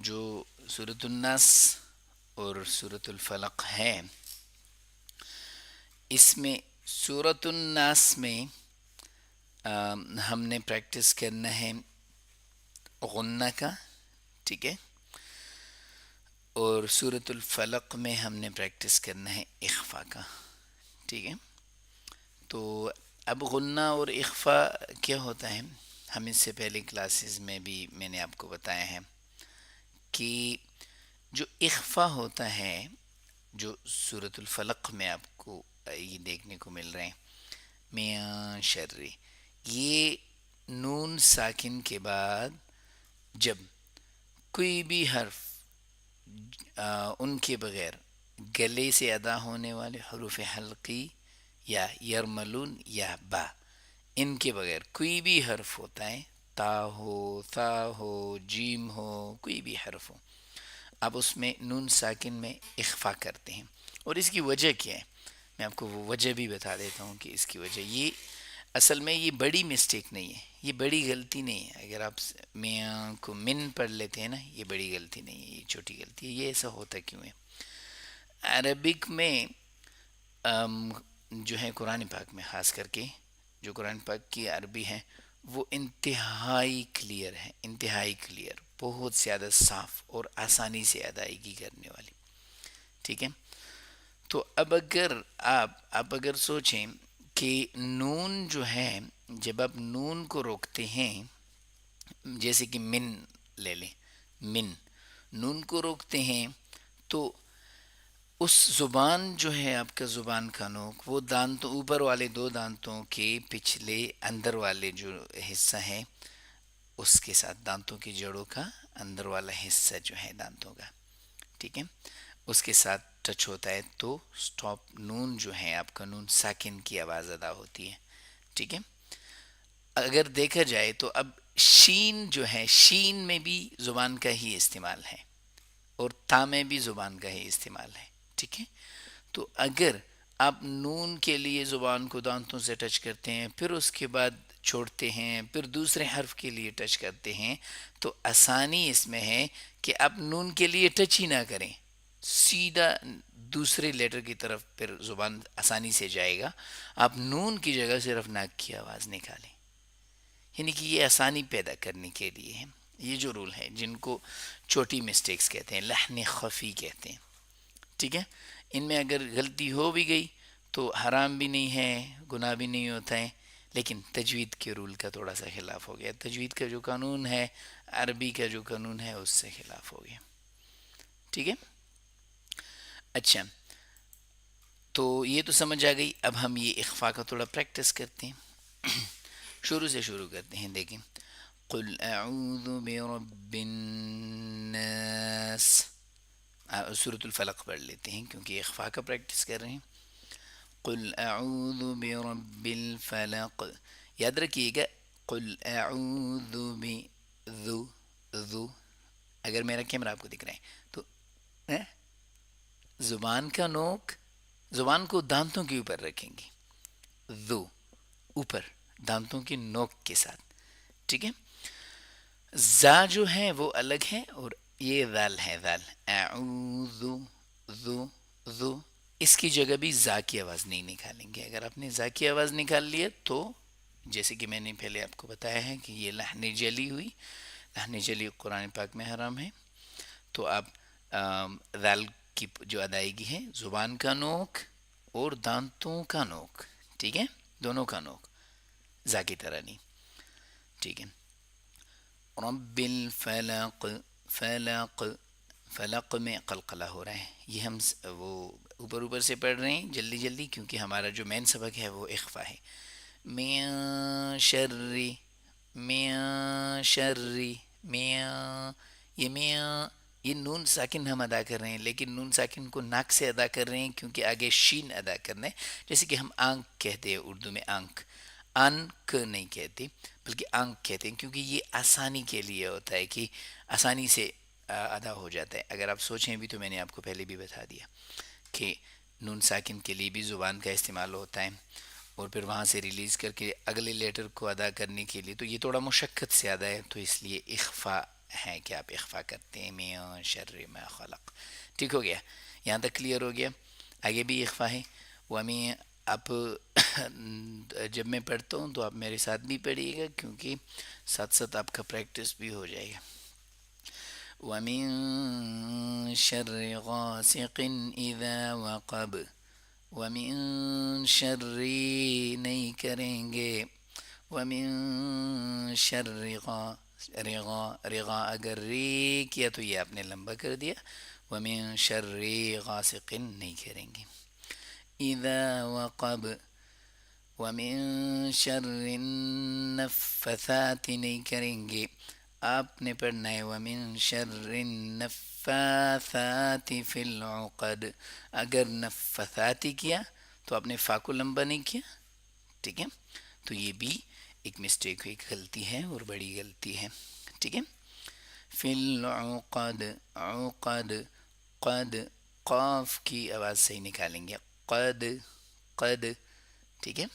جو سورۃ الناس اور سورۃ الفلق ہے، اس میں سورۃ الناس میں ہم نے پریکٹس کرنا ہے غنہ کا، ٹھیک ہے، اور سورۃ الفلق میں ہم نے پریکٹس کرنا ہے اخفا کا، ٹھیک ہے۔ تو اب غنہ اور اخفا کیا ہوتا ہے، ہم اس سے پہلے کلاسز میں بھی میں نے آپ کو بتایا ہے کہ جو اخفا ہوتا ہے، جو سورۃ الفلق میں آپ کو یہ دیکھنے کو مل رہے ہیں، میاں شرری، یہ نون ساکن کے بعد جب کوئی بھی حرف ان کے بغیر گلے سے ادا ہونے والے حروف حلقی یا یرملون یا با، ان کے بغیر کوئی بھی حرف ہوتا ہے، تا ہو، ثا ہو، جیم ہو، کوئی بھی حرف ہو، آپ اس میں نون ساکن میں اخفا کرتے ہیں۔ اور اس کی وجہ کیا ہے، میں آپ کو وہ وجہ بھی بتا دیتا ہوں کہ اس کی وجہ یہ اصل میں یہ بڑی مسٹیک نہیں ہے، یہ بڑی غلطی نہیں ہے۔ اگر آپ میاں کو من پڑھ لیتے ہیں نا، یہ بڑی غلطی نہیں ہے، یہ چھوٹی غلطی ہے۔ یہ ایسا ہوتا کیوں ہے؟ عربک میں جو ہے قرآن پاک میں خاص کر کے جو قرآن پاک کی عربی ہے وہ انتہائی کلیئر ہے، انتہائی کلیئر، بہت زیادہ صاف اور آسانی سے ادائیگی کرنے والی، ٹھیک ہے۔ تو اب آپ اگر سوچیں کہ نون جو ہے، جب آپ نون کو روکتے ہیں، جیسے کہ من لے لیں، من نون کو روکتے ہیں تو اس زبان جو ہے آپ کا زبان کا نوک، وہ دانتوں اوپر والے دو دانتوں کے پچھلے اندر والے جو حصہ ہے اس کے ساتھ، دانتوں کی جڑوں کا اندر والا حصہ جو ہے دانتوں کا، ٹھیک ہے، اس کے ساتھ ٹچ ہوتا ہے تو سٹاپ نون جو ہے آپ کا نون ساکن کی آواز ادا ہوتی ہے، ٹھیک ہے۔ اگر دیکھا جائے تو اب شین جو ہے، شین میں بھی زبان کا ہی استعمال ہے اور تا میں بھی زبان کا ہی استعمال ہے، ٹھیک ہے۔ تو اگر آپ نون کے لیے زبان کو دانتوں سے ٹچ کرتے ہیں، پھر اس کے بعد چھوڑتے ہیں، پھر دوسرے حرف کے لیے ٹچ کرتے ہیں، تو آسانی اس میں ہے کہ آپ نون کے لیے ٹچ ہی نہ کریں، سیدھا دوسرے لیٹر کی طرف پھر زبان آسانی سے جائے گا، آپ نون کی جگہ صرف ناک کی آواز نکالیں، یعنی کہ یہ آسانی پیدا کرنے کے لیے ہے۔ یہ جو رول ہے جن کو چھوٹی مسٹیکس کہتے ہیں، لحن خفی کہتے ہیں، ٹھیک ہے، ان میں اگر غلطی ہو بھی گئی تو حرام بھی نہیں ہے، گناہ بھی نہیں ہوتا ہے، لیکن تجوید کے رول کا تھوڑا سا خلاف ہو گیا، تجوید کا جو قانون ہے، عربی کا جو قانون ہے، اس سے خلاف ہو گیا، ٹھیک ہے۔ اچھا، تو یہ تو سمجھ آ گئی۔ اب ہم یہ اخفا کا تھوڑا پریکٹس کرتے ہیں، شروع سے شروع کرتے ہیں، دیکھیں، قل اعوذ برب الناس، سورۃ الفلق پڑھ لیتے ہیں کیونکہ اخفا کا پریکٹس کر رہے ہیں۔ قل اعوذ برب الفلق، یاد رکھیے گا، قل اعوذ بذو، ذو، اگر میرا کیمرہ آپ کو دکھ رہا ہے تو زبان کا نوک، زبان کو دانتوں کے اوپر رکھیں گے، ذو اوپر دانتوں کی نوک کے ساتھ، ٹھیک ہے۔ زا جو ہے وہ الگ ہے اور یہ ذال ہے، ذال، اعوذ، ذو، ذو، اس کی جگہ بھی زا کی آواز نہیں نکالیں گے۔ اگر آپ نے زا کی آواز نکال لیا تو جیسے کہ میں نے پہلے آپ کو بتایا ہے کہ یہ لحن جلی ہوئی، لحن جلی قرآن پاک میں حرام ہے، تو آپ ذال کی جو ادائیگی ہے، زبان کا نوک اور دانتوں کا نوک، ٹھیک ہے، دونوں کا نوک، زا کی طرح نہیں، ٹھیک ہے۔ رب الفلق، فلق، فلق میں قلقلہ ہو رہا ہے، یہ ہم وہ اوپر سے پڑھ رہے ہیں جلدی جلدی کیونکہ ہمارا جو مین سبق ہے وہ اخفا ہے۔ میاں شرری، میاں شرری، میاں، یہ میاں، یہ نون ساکن ہم ادا کر رہے ہیں، لیکن نون ساکن کو ناک سے ادا کر رہے ہیں کیونکہ آگے شین ادا کرنا ہے، جیسے کہ ہم آنکھ کہتے ہیں اردو میں، آنکھ، آنکھ نہیں کہتے بلکہ آنکھ کہتے ہیں، کیونکہ یہ آسانی کے لیے ہوتا ہے کہ آسانی سے ادا ہو جاتا ہے۔ اگر آپ سوچیں بھی تو میں نے آپ کو پہلے بھی بتا دیا کہ نون ساکن کے لیے بھی زبان کا استعمال ہوتا ہے، اور پھر وہاں سے ریلیز کر کے اگلے لیٹر کو ادا کرنے کے لیے تو یہ تھوڑا مشقت سے ادا ہے، تو اس لیے اخفا ہے کہ آپ اخفا کرتے ہیں، من شر ما خلق. ٹھیک ہو گیا، یہاں تک کلیئر ہو گیا. آگے بھی اخفا ہے. وَمِن، اب جب میں پڑھتا ہوں تو آپ میرے ساتھ بھی پڑھیے گا، کیونکہ ساتھ ساتھ آپ کا پریکٹس بھی ہو جائے گا. وَمِن شَرِّ غَاسِقٍ إِذَا وَقَبَ، وَمِن شَرِّ، نہیں کریں گے، وَمِن شَرِّ رغا، رغا اگر ری کیا تو یہ آپ نے لمبا کر دیا. وَمِن شَرِّ غَاسِقٍ نہیں کریں گے. إِذَا وَقَبَ، وَمِن شَرِّ النَّفَّثَاتِ نہیں کریں گے، آپ نے پڑھنا ہے وَمِن شَرِّ النَّفَّاثَاتِ فِي الْعُقَدِ. اگر نفثاتی کیا تو آپ نے فا کو لمبا نہیں کیا. ٹھیک ہے، تو یہ بھی ایک مسٹیک ہوئی، ایک غلطی ہے اور بڑی غلطی ہے. ٹھیک ہے. فی العقد، عقد، قد، قاف کی آواز صحیح نکالیں گے، قد، قد. ٹھیک ہے.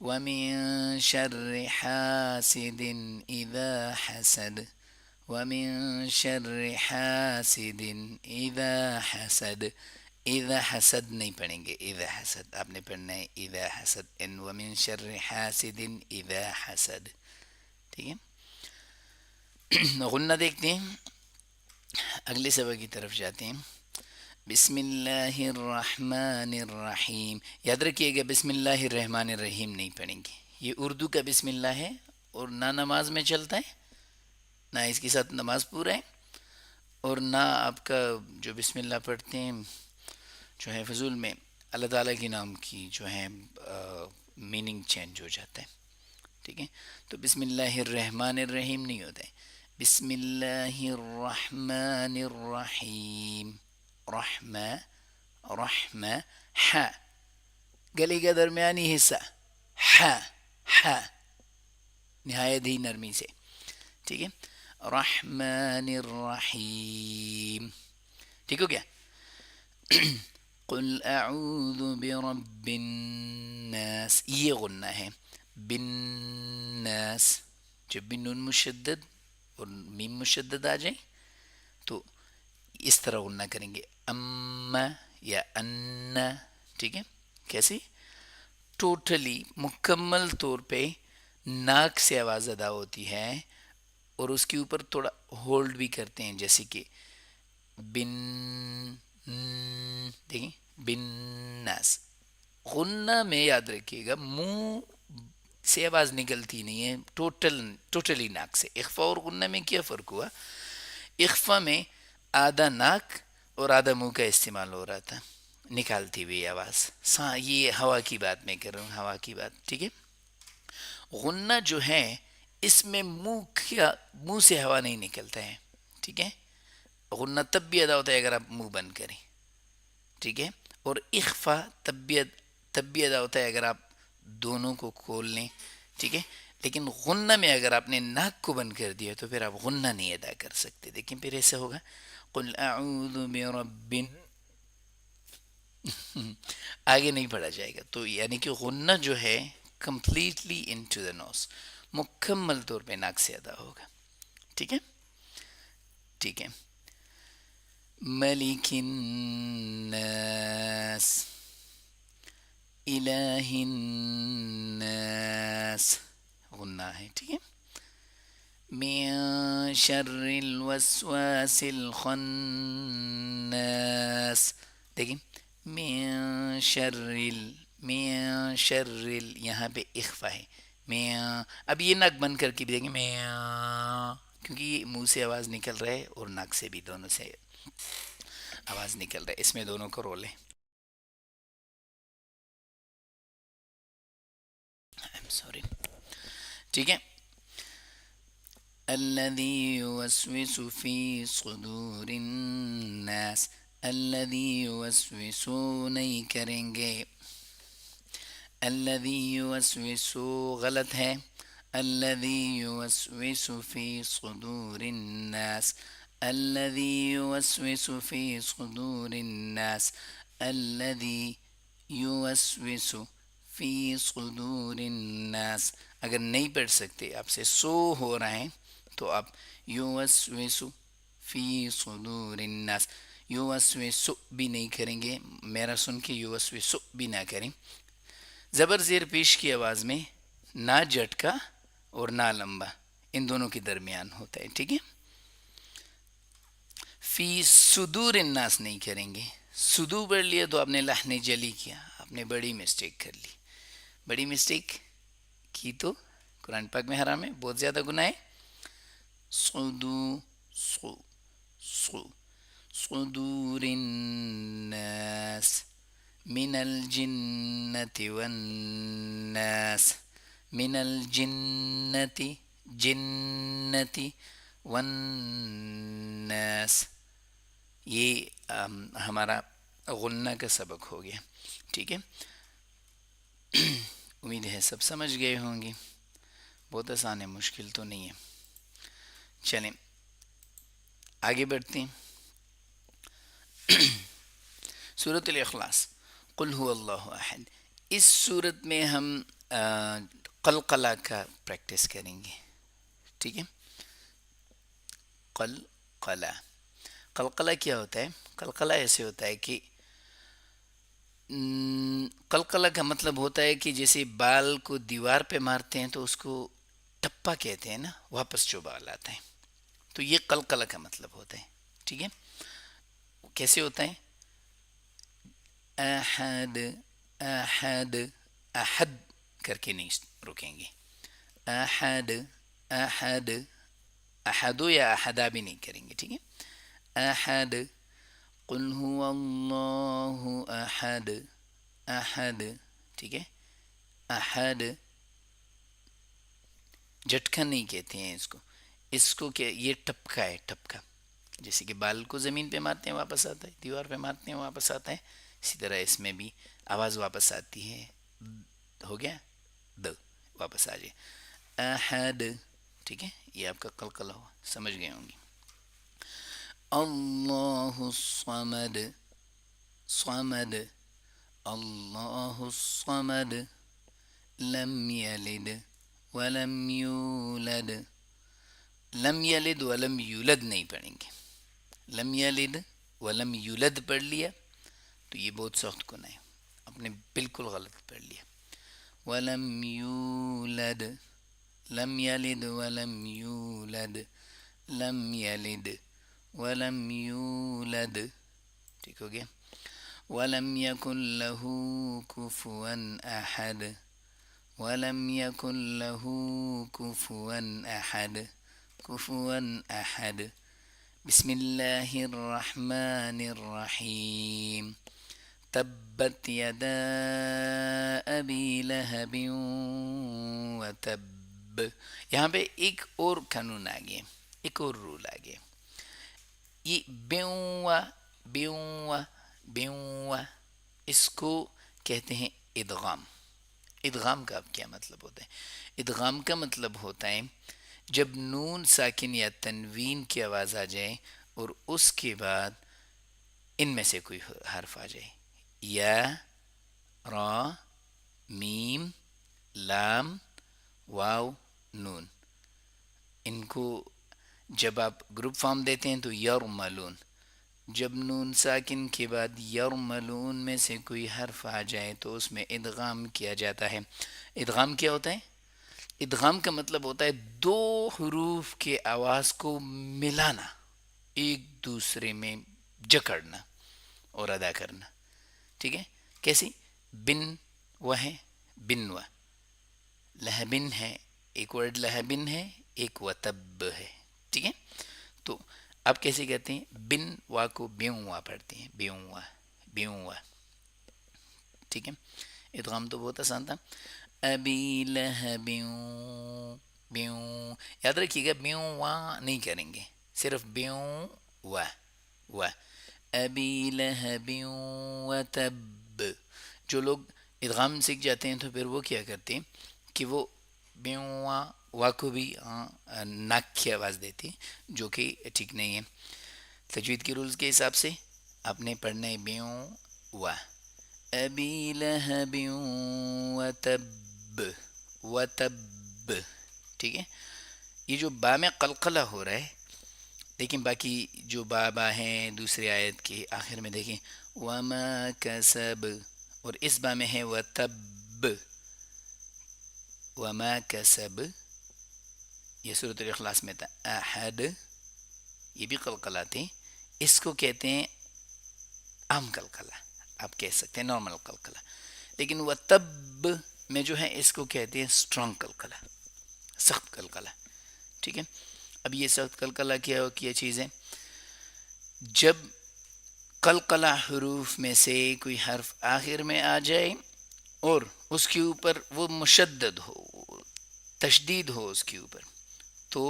وَمِن شَرِّ حَاسِدٍ إِذَا حَسَدَ، وَمِن شَرِّ حَاسِدٍ إِذَا حَسَدَ. اذا حسد نہیں پڑھیں گے، اذا حسد آپ نے پڑھنا ہے اذا حسد، ان ومن شر حاسد اذا حسد. ٹھیک ہے. غنہ دیکھتے ہیں، اگلے سبق کی طرف جاتے ہیں. بسم اللہ الرحمن الرحیم. یاد رکھیے گا بسم اللہ الرحمن الرحیم نہیں پڑھیں گے. یہ اردو کا بسم اللہ ہے اور نہ نماز میں چلتا ہے، نہ اس کے ساتھ نماز پورا ہے، اور نہ آپ کا جو بسم اللہ پڑھتے ہیں جو ہے فضول میں اللہ تعالیٰ کے نام کی جو ہے میننگ چینج ہو جاتا ہے. ٹھیک ہے. تو بسم اللہ الرحمن الرحیم نہیں ہوتا ہے، بسم اللہ الرحمن الرحیم. رحمہ، رحمہ، ح، گلے کا درمیانی حصہ، ح، ح، نہایت ہی نرمی سے. ٹھیک ہے. رحمن الرحیم. ٹھیک ہو گیا. قل اعوذ برب الناس، یہ غنہ ہے. بالناس، جب بھی نون مشدد اور میم مشدد آ جائیں تو اس طرح غنہ کریں گے، اما یا ان. ٹھیک ہے. کیسے؟ ٹوٹلی مکمل طور پہ ناک سے آواز ادا ہوتی ہے اور اس کے اوپر تھوڑا ہولڈ بھی کرتے ہیں، جیسے کہ بن، دیکھیں بن ناس. غنہ میں یاد رکھیے گا منہ سے آواز نکلتی نہیں ہے، ٹوٹلی ناک سے. اخفا اور غنہ میں کیا فرق ہوا؟ اخفا میں آدھا ناک اور آدھا منہ کا استعمال ہو رہا تھا نکالتی ہوئی آواز. یہ ہوا کی بات میں کر رہا ہوں، ہوا کی بات. ٹھیک ہے. غنہ جو ہے اس میں منہ سے ہوا نہیں نکلتا ہے. ٹھیک ہے. غنہ تب بھی ادا ہوتا ہے اگر آپ منہ بند کریں. ٹھیک ہے. اور اخفا تب بھی ادا ہوتا ہے اگر آپ دونوں کو کھول لیں. ٹھیک ہے. لیکن غنہ میں اگر آپ نے ناک کو بند کر دیا تو پھر آپ غنہ نہیں ادا کر سکتے. دیکھیں پھر ایسا ہوگا، قل اعوذ برب، آگے نہیں پڑھا جائے گا. تو یعنی کہ غنہ جو ہے کمپلیٹلی انٹو دا نوز، مکمل طور پہ ناک سے ادا ہوگا. ٹھیک ہے. ٹھیک ہے. ملک الناس، الہ الناس، غنہ ہے. ٹھیک ہے. من شر الوسواس الخناس، دیکھیں من شر یہاں پہ اخفا ہے. اب یہ ناک بند کر کے بھی دیکھیں میں، کیونکہ یہ منہ سے آواز نکل رہا ہے اور ناک سے بھی، دونوں سے آواز نکل رہا ہے. اس میں دونوں کو رول ہے. سوری. ٹھیک ہے. الذي يوسوس في صدور الناس، الذي يوسوس نہیں کریں گے، الذي يوسوس غلط ہے، الذي يوسوس في صدور الناس، الذي يوسوس في صدور الناس، الذي يوسوس في صدور الناس. اگر نہیں پڑھ سکتے، آپ سے سو ہو رہا ہے تو آپ یوسوس فی صدور الناس، یوسوس بھی نہیں کریں گے، میرا سن کے یوسوس بھی نہ کریں، زبر زیر پیش کی آواز میں نہ جھٹکا اور نہ لمبا، ان دونوں کے درمیان ہوتا ہے، ٹھیک ہے. فی صدور الناس نہیں کریں گے، صدو پڑھ لیا تو آپ نے لحن جلی کیا، آپ نے بڑی مسٹیک کر لی. بڑی مسٹیک کی تو قرآن پاک میں حرام ہے، بہت زیادہ گناہ ہے. صدو صو صو صدور الناس من الجنة والناس، من الجنة جنتی والناس، یہ ہمارا غنہ کا سبق ہو گیا، ٹھیک ہے. امید ہے سب سمجھ گئے ہوں گے، بہت آسان ہے، مشکل تو نہیں ہے. چلیں آگے بڑھتے ہیں. سورۃ الاخلاص، قل هو اللہ احد، اس صورت میں ہم قلقلہ کا پریکٹس کریں گے، ٹھیک ہے. قلقلہ، قلقلہ کیا ہوتا ہے؟ قلقلہ ایسے ہوتا ہے کہ قلقلہ کا مطلب ہوتا ہے کہ جیسے بال کو دیوار پہ مارتے ہیں تو اس کو ٹپا کہتے ہیں نا، واپس جو بال آتا ہے، تو یہ قلقلہ کا مطلب ہوتا ہے، ٹھیک ہے. کیسے ہوتا ہے؟ احد احد احد کر کے نہیں رکیں گے، احد احد احدو یا احدا بھی نہیں کریں گے، ٹھیک ہے. احد، قل هو اللہ احد، احد، ٹھیک ہے. احد جھٹکا نہیں کہتے ہیں اس کو کہ یہ ٹپکا ہے، ٹپکا، جیسے کہ بال کو زمین پہ مارتے ہیں واپس آتا ہے، دیوار پہ مارتے ہیں واپس آتا ہے، اسی طرح اس میں بھی آواز واپس آتی ہے. ہو گیا د، واپس آ جائے احد، ٹھیک ہے. یہ آپ کا قلقلہ ہوا، سمجھ گئے ہوں گے. اللہ الصمد، صمد، اللہ الصمد، لم یلد ولم یولد، لم یلد ولم یولد نہیں پڑھیں گے. لم یلد ولم یولد پڑھ لیا تو یہ بہت سخت گناہ ہے، آپ نے بالکل غلط پڑھ لیا. ولم یولد، لم یلد ولم یولد، لم یلد ولم یولد، ٹھیک ہو گیا. ولم یکن له کفوا احد، ولم یکن له کفوا احد، کفوا احد. بسم اللہ الرحمن الرحیم، تبت یدا ابی لہب وتب. یہاں پہ ایک اور قانون آ گیا، ایک اور رول آ گیا. یہ بیوا بیوا بیوا، اس کو کہتے ہیں ادغام. ادغام کا اب کیا مطلب ہوتا ہے؟ ادغام کا مطلب ہوتا ہے جب نون ساکن یا تنوین کی آواز آ جائے اور اس کے بعد ان میں سے کوئی حرف آ جائے، یا، را، میم، لام، واو، نون. ان کو جب آپ گروپ فارم دیتے ہیں تو یرملون، جب نون ساکن کے بعد یرملون میں سے کوئی حرف آ جائے تو اس میں ادغام کیا جاتا ہے. ادغام کیا ہوتا ہے؟ ادغام کا مطلب ہوتا ہے دو حروف کے آواز کو ملانا، ایک دوسرے میں جکڑنا اور ادا کرنا، ٹھیک ہے. کیسی؟ بن و ہے، بن و، لہبن ہے، ایک ورڈ لہبن ہے، ایک وتب ہے، ٹھیک ہے. تو آپ کیسے کہتے ہیں؟ بن وا کو بیوں وا پڑھتے ہیں، بیوں وا، بیوں وا، ٹھیک ہے. ادغام تو بہت آسان تھا. ابی لہب بیوں، یاد رکھیے گا بیوں وا نہیں کریں گے، صرف بیوں وا، وا. ابی لہب وتب. جو لوگ ادغام سیکھ جاتے ہیں تو پھر وہ کیا کرتے ہیں کہ وہ بیوں وا کو بھی ناک کی آواز دیتے ہیں، جو کہ ٹھیک نہیں ہے. تجوید کے رولز کے حساب سے آپ نے پڑھنا ہے بیوں وا. ابی لہب وتب، وتب، ٹھیک ہے. یہ جو با میں قلقلہ ہو رہا ہے، لیکن باقی جو با ہیں دوسری آیت کے آخر میں دیکھیں وما کسب، اور اس با میں ہے وتب، وما کسب، یہ سورۃ الاخلاص میں تھا احد، یہ بھی قلقلہ تھے، اس کو کہتے ہیں عام قلقلہ، آپ کہہ سکتے ہیں نارمل قلقلہ، لیکن وتب میں جو ہے اس کو کہتے ہیں اسٹرانگ قلقلہ، سخت قلقلہ، ٹھیک ہے۔ اب یہ سخت قلقلہ کیا چیز ہے؟ جب قلقلہ حروف میں سے کوئی حرف آخر میں آ جائے اور اس کے اوپر وہ مشدد ہو، تشدید ہو اس کے اوپر، تو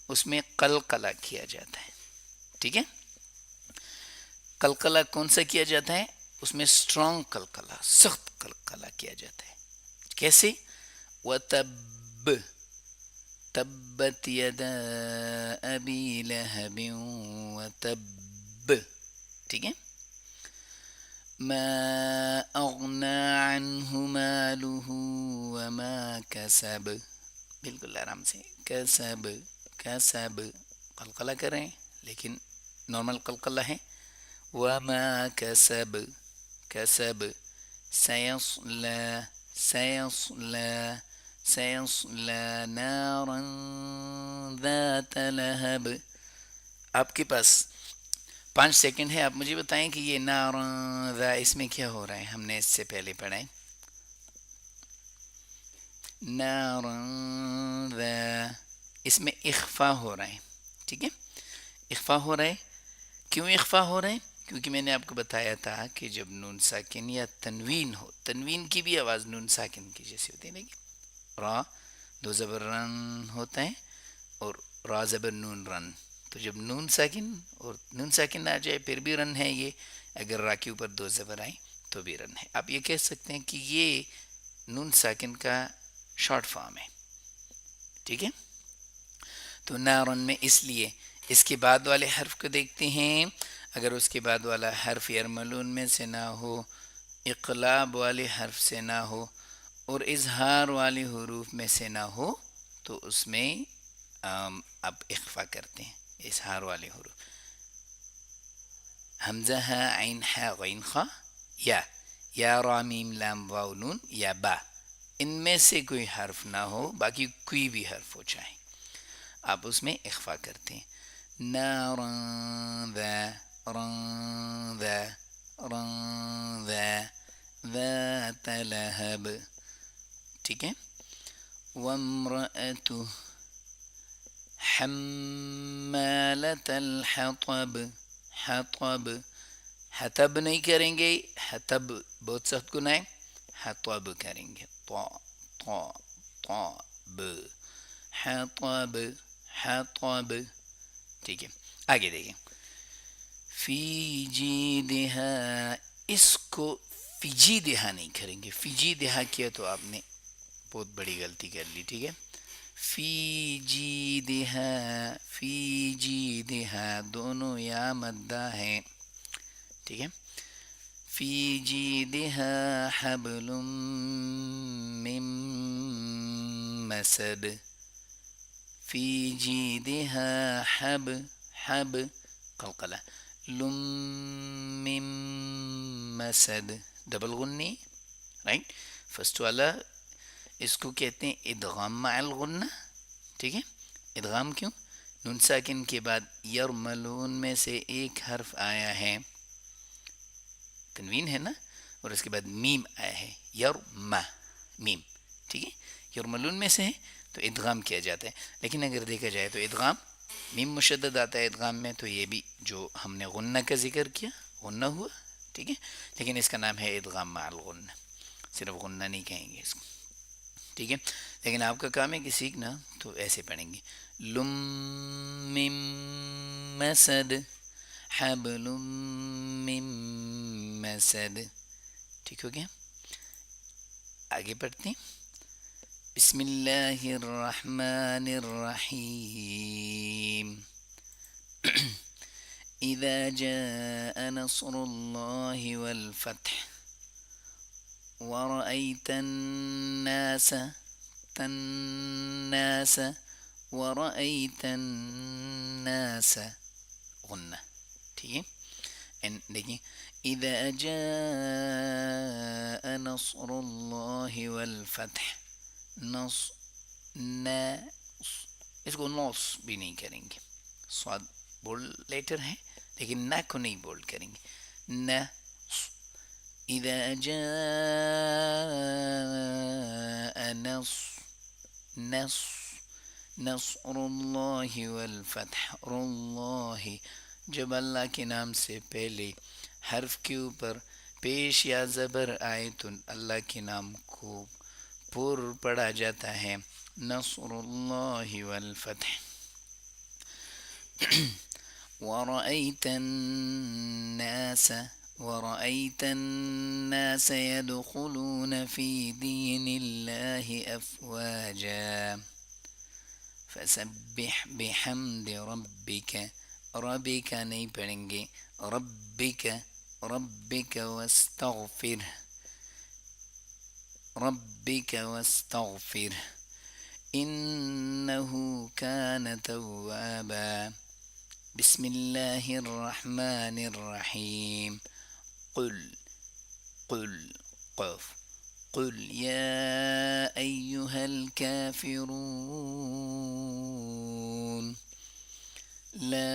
اس میں قلقلہ کیا جاتا ہے، ٹھیک ہے۔ قلقلہ کون سا کیا جاتا ہے؟ اس میں اسٹرانگ قلقلہ، سخت قلقلہ کیا جاتا ہے۔ کیسے؟ وَتَبَّ، تبت یدا ابی لہب وتب، ٹھیک ہے۔ ما اغنى عنہ مالہ وما کسب، بالکل آرام سے، کسب کسب قلقلہ کر رہے ہیں لیکن نارمل قلقلہ ہے۔ وما کسب کسب، سیصلی سیصلی سیصلی نارا ذات لہب۔ آپ کے پاس 5 سیکنڈ ہے، آپ مجھے بتائیں کہ یہ نارا ذا اس میں کیا ہو رہا ہے؟ ہم نے اس سے پہلے پڑھا ہے نارا ذا، اس میں اخفا ہو رہا ہے، ٹھیک ہے، اخفا ہو رہا ہے۔ کیوں اخفا ہو رہا ہے؟ کیونکہ میں نے آپ کو بتایا تھا کہ جب نون ساکن یا تنوین ہو، تنوین کی بھی آواز نون ساکن کی جیسی ہوتی ہے، لیکن را 2 زبر رن ہوتا ہے اور را زبر نون رن، تو جب نون ساکن اور نون ساکن آ جائے پھر بھی رن ہے، یہ اگر را کے اوپر 2 زبر آئیں تو بھی رن ہے۔ آپ یہ کہہ سکتے ہیں کہ یہ نون ساکن کا شارٹ فارم ہے، ٹھیک ہے۔ تو نارن میں اس لیے اس کے بعد والے حرف کو دیکھتے ہیں، اگر اس کے بعد والا حرف یرملون میں سے نہ ہو، اقلاب والے حرف سے نہ ہو اور اظہار والے حروف میں سے نہ ہو تو اس میں اب اخفا کرتے ہیں اظہار والے حروف، حمزہ ہا عین ہا غین خا، یا را میم لام واو نون یا با، ان میں سے کوئی حرف نہ ہو، باقی کوئی بھی حرف ہو چاہے، آپ اس میں اخفا کرتے ہیں۔ نارا ذا ذات لہب، ٹھیک ہے۔ وامرأته حمالة الحطب، حطب، حطب نہیں کریں گے، حطب بہت سخت گناہ ہے، حطب کریں گے، طا طا طا ب، حطب حطب، ٹھیک ہے۔ آگے دیکھیں فی جیدہا، اس کو فی جیدہا نہیں کریں گے، فی جیدہا کیا تو آپ نے بہت بڑی غلطی کر لی، ٹھیک ہے۔ فی جیدہا، فی جیدہا دونوں یا مدہ ہیں، ٹھیک ہے۔ فی جیدہا حبل من مسد، فی جیدہا حب قلقلہ، لم من مسد، ڈبل غنی، رائٹ۔ فرسٹ والا اس کو کہتے ہیں ادغام مع الغنہ، ٹھیک ہے۔ ادغام کیوں؟ نون ساکن کے بعد یرملون میں سے ایک حرف آیا ہے، تنوین ہے نا، اور اس کے بعد میم آیا ہے، یرما میم، ٹھیک ہے۔ یرملون میں سے ہے تو ادغام کیا جاتا ہے، لیکن اگر دیکھا جائے تو ادغام میم مشدد آتا ہے ادغام میں، تو یہ بھی جو ہم نے غنہ کا ذکر کیا غنہ ہوا، ٹھیک ہے، لیکن اس کا نام ہے ادغام مع الغنہ، صرف غنہ نہیں کہیں گے اس کو، ٹھیک ہے۔ لیکن آپ کا کام ہے کہ سیکھنا، تو ایسے پڑھیں گے لم من مسد حبل من مسد، ٹھیک ہو گیا۔ آگے پڑھتے ہیں بسم اللہ الرحمن الرحیم اذا جاء نصر اللہ والفتح ورأيت الناس ورأيت الناس غنة. ٹھیک ہے. اینڈ دیکھیں اذا جاء نصر اللہ والفتح، نص اس کو نوس بھی نہیں کریں گے، سواد بولڈ لیٹر ہے لیکن نہ کو نہیں بولڈ کریں گے. نہ اذا جاء نصر اللہ والفتح، اللہ جب اللہ کے نام سے پہلے حرف کے اوپر پیش یا زبر آئے تو اللہ کے نام کو پر پڑھا جاتا ہے نصر اللہ والفتح. ورأيت الناس يدخلون في دين الله أفواجا فسبح بحمد ربك، ربك نہیں پڑھیں گے، ربك واستغفر إنه كان توابا. بسم اللہ الرحمن الرحیم. قل یا ایہا الکافرون لا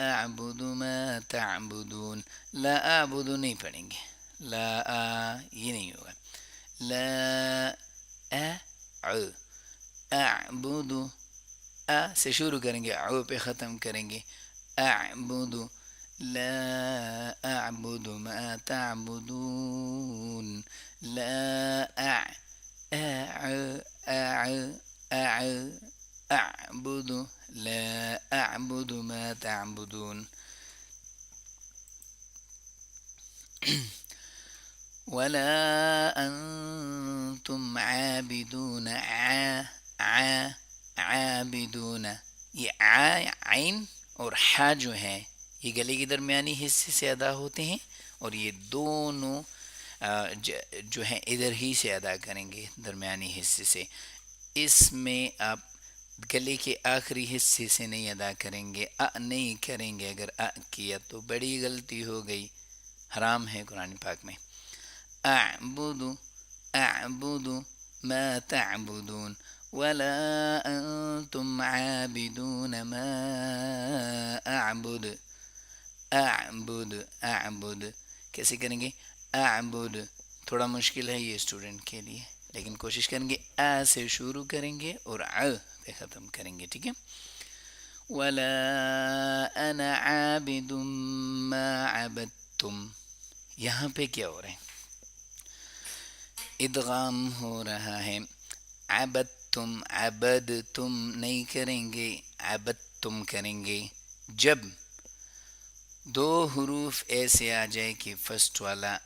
اعبد ما تعبدون. لا اعبد نہیں پڑھیں گے، یہ نہیں ہوگا. لا اعبد سے شروع کریں گے، پہ ختم کریں گے. اعبد لا اعبد ما تعبدون. لا اعبد لا اعبد ما تعبدون. ولا انتم عابدون عابدون. یہ عین اور حا جو ہے یہ گلے کے درمیانی حصے سے ادا ہوتے ہیں، اور یہ دونوں جو ہیں ادھر ہی سے ادا کریں گے درمیانی حصے سے. اس میں آپ گلے کے آخری حصے سے نہیں ادا کریں گے، نہیں کریں گے. اگر کیا تو بڑی غلطی ہو گئی، حرام ہے قرآن پاک میں. اعبد ما تعبدون ولا انتم عابدون ما اعبد. اعبد کیسے کریں گے؟ اعبد تھوڑا مشکل ہے یہ اسٹوڈنٹ کے لیے، لیکن کوشش کریں گے سے شروع کریں گے اور پہ ختم کریں گے. ٹھیک ہے. ولا انا عابد ما عبدتم. یہاں پہ کیا ہو رہا ہے؟ ادغام ہو رہا ہے. عبدتم نہیں کریں گے، عبدتم کریں گے. جب دو حروف ایسے آ جائے کہ فرسٹ والا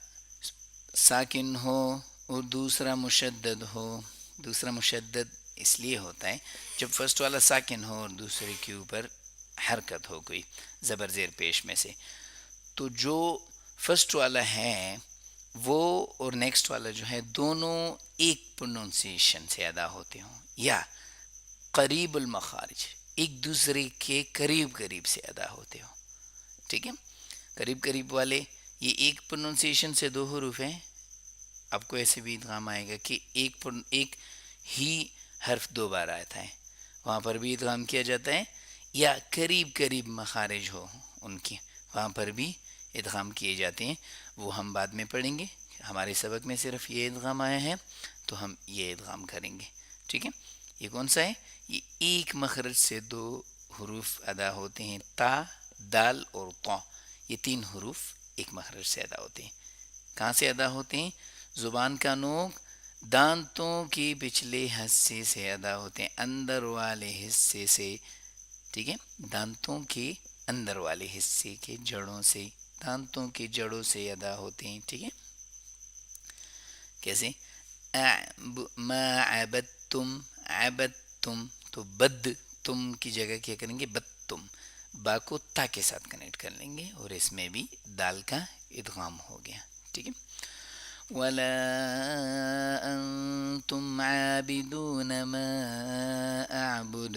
ساکن ہو اور دوسرا مشدد ہو. دوسرا مشدد اس لیے ہوتا ہے جب فرسٹ والا ساکن ہو اور دوسرے کے اوپر حرکت ہو کوئی زبر زیر پیش میں سے، تو جو فرسٹ والا ہے وہ اور نیکسٹ والا جو ہے دونوں ایک پروننسیشن سے ادا ہوتے ہوں، یا قریب المخارج ایک دوسرے کے قریب سے ادا ہوتے ہوں. ٹھیک ہے. قریب والے یہ ایک پروننسیشن سے دو حروف ہیں. آپ کو ایسے بھی ادغام آئے گا کہ ایک ہی حرف دو بار آتا ہے، وہاں پر بھی ادغام کیا جاتا ہے. یا قریب مخارج ہو ان کی، وہاں پر بھی ادغام کیے جاتے ہیں. وہ ہم بعد میں پڑھیں گے. ہمارے سبق میں صرف یہ ادغام آیا ہے تو ہم یہ ادغام کریں گے. ٹھیک ہے. یہ کون سا ہے؟ یہ ایک مخرج سے دو حروف ادا ہوتے ہیں. تا، دال اور طا، یہ تین حروف ایک مخرج سے ادا ہوتے ہیں. کہاں سے ادا ہوتے ہیں؟ زبان کا نوک دانتوں کے پچھلے حصے سے ادا ہوتے ہیں، اندر والے حصے سے. ٹھیک ہے. دانتوں کے اندر والے حصے کے جڑوں سے، دانتوں کی جڑوں سے ادا ہوتے ہیں. ٹھیک ہے. کیسے؟ ما عبدتم تو بد تم کی جگہ کیا کریں گے؟ بدتم. با کو تا کے ساتھ کنیکٹ کر لیں گے اور اس میں بھی دال کا ادغام ہو گیا. ٹھیک ہے. ولا انتم عابدون ما اعبد.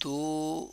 2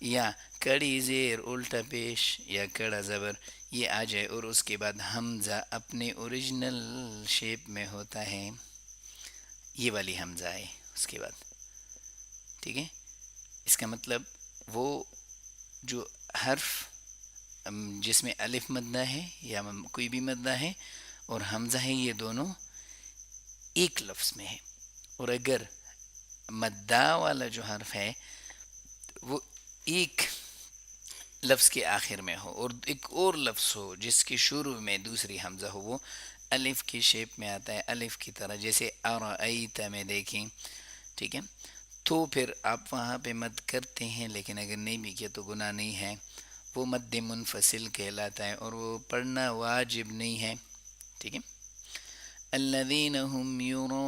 یا کڑی زیر الٹا پیش یا کڑا زبر یہ آ جائے اور اس کے بعد حمزہ اپنے اوریجنل شیپ میں ہوتا ہے، یہ والی حمزہ ہے اس کے بعد، ٹھیک ہے. اس کا مطلب وہ جو حرف جس میں الف مدہ ہے یا کوئی بھی مدہ ہے اور حمزہ ہے، یہ دونوں ایک لفظ میں ہے. اور اگر مدہ والا جو حرف ہے وہ ایک لفظ کے آخر میں ہو اور ایک اور لفظ ہو جس کے شروع میں دوسری حمزہ ہو، وہ الف کی شیپ میں آتا ہے، الف کی طرح، جیسے ارأیت میں دیکھیں، ٹھیک ہے. تو پھر آپ وہاں پہ مد کرتے ہیں، لیکن اگر نہیں بھی کیا تو گناہ نہیں ہے، وہ مد منفصل کہلاتا ہے اور وہ پڑھنا واجب نہیں ہے، ٹھیک ہے. الذین هم یراؤون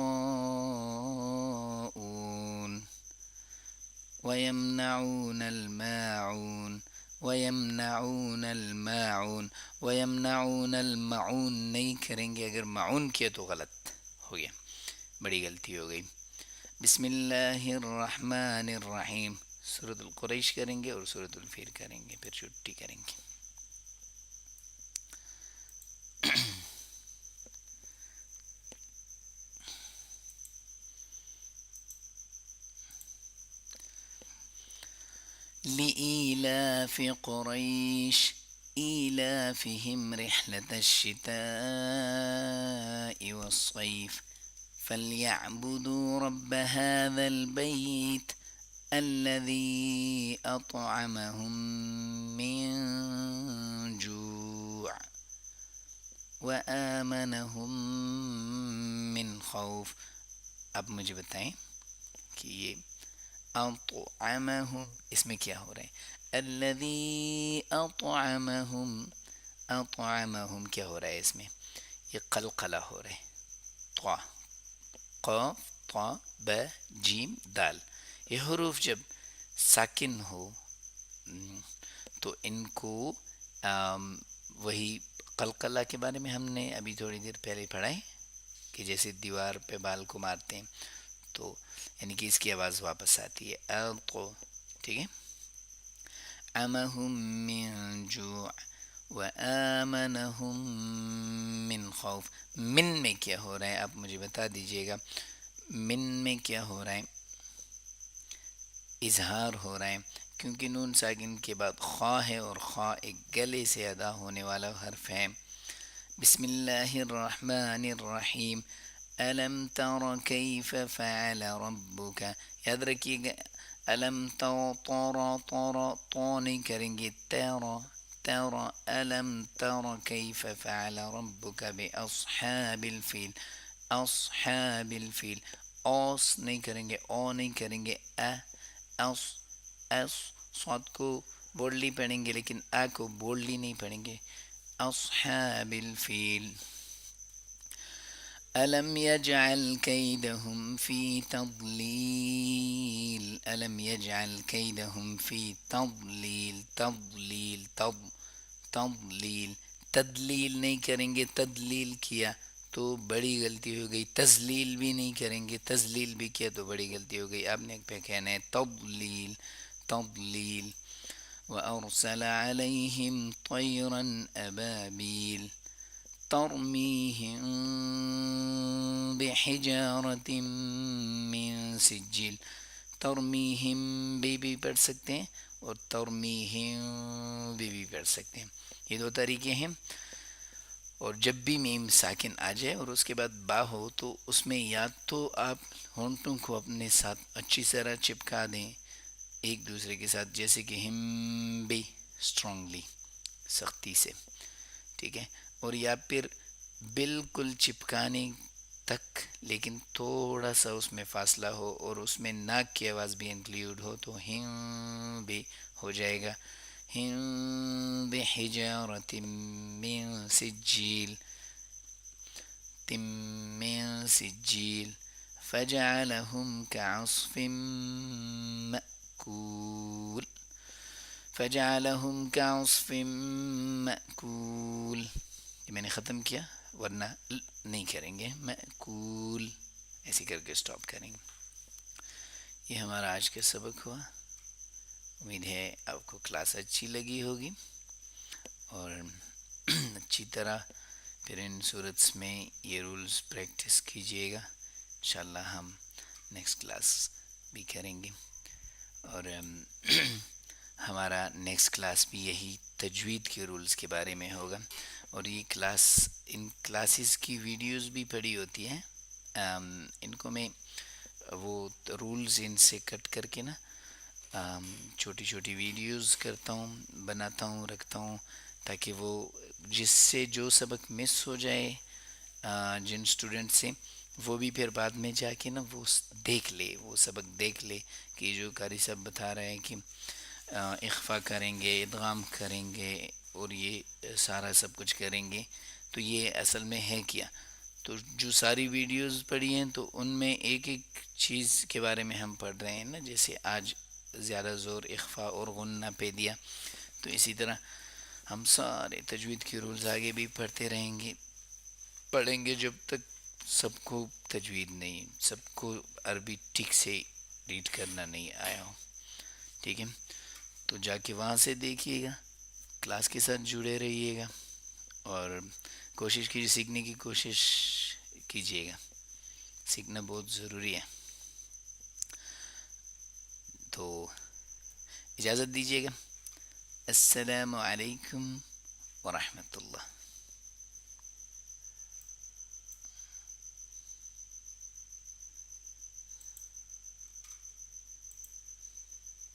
ویمنعون الماعون ویمنعون الماعون ویمنعون المعون نہیں کریں گے، اگر معون کیا تو غلط ہو گیا، بڑی غلطی ہو گئی. بسم اللہ الرحمن الرحیم، سورۃ القریش کریں گے اور سورۃ الفیل کریں گے، پھر چھٹی کریں گے. لإيلاف قريش إيلافهم رحلة الشتاء والصيف فليعبدوا رب هذا البيت الذي أطعمهم من جوع وآمنهم من خوف. اب مجھے بتائیں کہ یہ اطعمہم اس میں کیا ہو رہا ہے؟ الذی اطعمہم، اطعمہم کیا ہو رہا ہے اس میں؟ یہ قلقلہ ہو رہا ہے. طا، قاف، طا، ب، جیم، دال، یہ حروف جب ساکن ہو تو ان کو وہی قلقلہ کے بارے میں ہم نے ابھی تھوڑی دیر پہلے پڑھا ہے کہ جیسے دیوار پہ بال کو مارتے ہیں تو یعنی کہ اس کی آواز واپس آتی ہے، ٹھیک ہے. امہم من جوع وآمنہم من خوف. من میں کیا ہو رہا ہے آپ مجھے بتا دیجئے گا، من میں کیا ہو رہا ہے؟ اظہار ہو رہا ہے کیونکہ نون ساکن کے بعد خا ہے اور خا ایک گلے سے ادا ہونے والا حرف ہے. بسم اللہ الرحمن الرحیم. الم تر کیف فعل ربک، یاد رکھیے گا الم تو نہیں کریں گے، تر الم تر کیف فعل ربک باصحاب الفیل، اصحاب الفیل. اوس نہیں کریں گے، او نہیں کریں گے، اس صاد کو بولڈلی پڑھیں گے لیکن آ کو بولڈلی نہیں پڑھیں گے. اصحاب الفیل. الم یجعل کیدہم فی تضلیل، الم یجعل کیدہم فی تضلیل، تضلیل، تضلیل. تدلیل نہیں کریں گے، تدلیل کیا تو بڑی غلطی ہو گئی. تزلیل بھی نہیں کریں گے، تزلیل بھی کیا تو بڑی غلطی ہو گئی. آپ نے پہ کہنا ہے تضلیل، تضلیل. وأرسل عليهم طيرا أبابيل ترميهم بحجارة من سجيل. ترمیہم بھی پڑھ سکتے ہیں اور ترمیہم بھی پڑھ سکتے ہیں، یہ دو طریقے ہیں. اور جب بھی میم ساکن آ جائے اور اس کے بعد با ہو تو اس میں یا تو آپ ہونٹوں کو اپنے ساتھ اچھی طرح چپکا دیں ایک دوسرے کے ساتھ، جیسے کہ ہم بھی اسٹرانگلی، سختی سے، ٹھیک ہے. اور یا پھر بالکل چپکانے تک لیکن تھوڑا سا اس میں فاصلہ ہو اور اس میں ناک کی آواز بھی انکلیوڈ ہو تو ہم بھی ہو جائے گا. ہم بحجارۃ من سجیل، من سجیل. فجعلهم كعصف مأكول، فجعلهم كعصف مأكول. یہ میں نے ختم کیا ورنہ نہیں کریں گے، مأکول ایسے کر کے سٹاپ کریں گے. یہ ہمارا آج کا سبق ہوا. امید ہے آپ کو کلاس اچھی لگی ہوگی، اور اچھی طرح پھر ان صورت میں یہ رولز پریکٹس کیجیے گا. انشاءاللہ ہم نیکسٹ کلاس بھی کریں گے، اور ہمارا نیکسٹ کلاس بھی یہی تجوید کے رولز کے بارے میں ہوگا. اور یہ کلاس، ان کلاسز کی ویڈیوز بھی پڑی ہوتی ہیں، ان کو میں وہ رولز ان سے کٹ کر کے نا چھوٹی چھوٹی ویڈیوز کرتا ہوں، بناتا ہوں، رکھتا ہوں، تاکہ وہ جس سے جو سبق مس ہو جائے جن اسٹوڈنٹ سے، وہ بھی پھر بعد میں جا کے نا وہ دیکھ لے، وہ سبق دیکھ لے کہ جو قاری صاحب بتا رہے ہیں کہ اخفا کریں گے، ادغام کریں گے، اور یہ سارا سب کچھ کریں گے، تو یہ اصل میں ہے کیا. تو جو ساری ویڈیوز پڑھی ہیں تو ان میں ایک ایک چیز کے بارے میں ہم پڑھ رہے ہیں نا. جیسے آج زیادہ زور اخفا اور غنہ پہ دیا، تو اسی طرح ہم سارے تجوید کے رولز آگے بھی پڑھتے رہیں گے، پڑھیں گے جب تک سب کو تجوید نہیں، سب کو عربی ٹھیک سے ریڈ کرنا نہیں آیا ہو. ٹھیک ہے، تو جا کے وہاں سے دیکھیے گا، کلاس کے ساتھ جڑے رہیے گا، اور کوشش کیجیے، سیکھنے کی کوشش کیجیے گا، سیکھنا بہت ضروری ہے. تو اجازت دیجیے گا. السلام علیکم ورحمۃ اللہ.